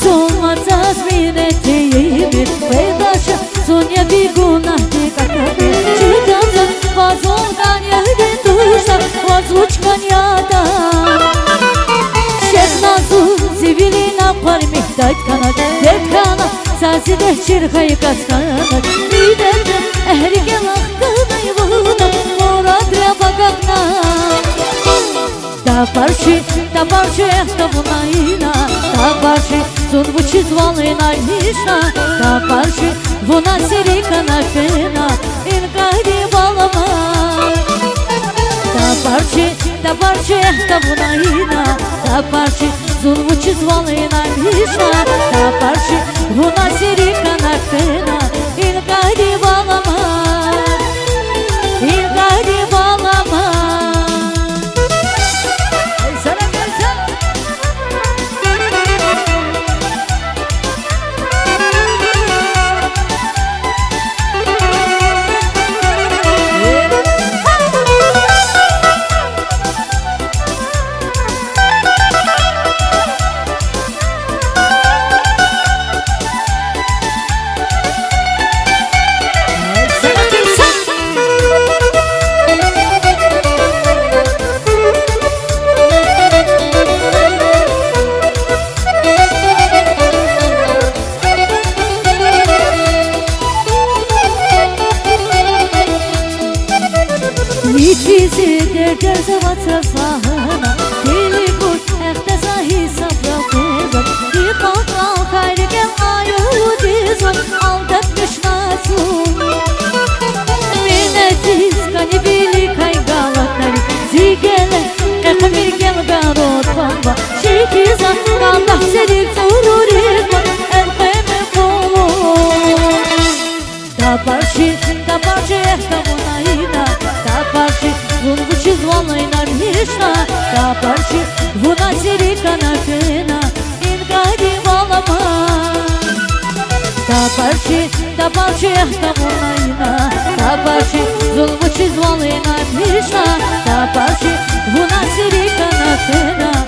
Солнца сменетеими Пейдаша Соня бегуна Никакая Читаться Возлуканья Гендуша Возлучканья-то Шехназу Зивилина Парми Дайткана Деткана Сазиде Чирхай Касканат Видете Эхрике Лахтана Ивуна Мурадря Багагна Табарши Ехтавунаина Табарши Зунвучи звалина Нишна Табарши Вона Сирика Нашена Инкари Балама Табарши Ехтавунаина Табарши Зунвучи звалина Нишна Табарши Вона Сирика Нашена Инкари Балама Инкари Балама Bizi derder zavata sahana Dili kuş ehtesa hisap yapızım Yıkaka kayrı gel ayu dizim Aldatmış nasıl Minetiz kani bili kaygalatları Zigele ekmir gel garot bamba Şikiza kandah serif zururik var Erkeme kolu Tabarşi ehtavunayina Табарши, зунвучи звалайна Нишна Табарши, вона сирика Нашена Ингари Балама Табарши Ехтавунаина Табарши, зунвучи звалайна Нишна Табарши, вона сирика Нашена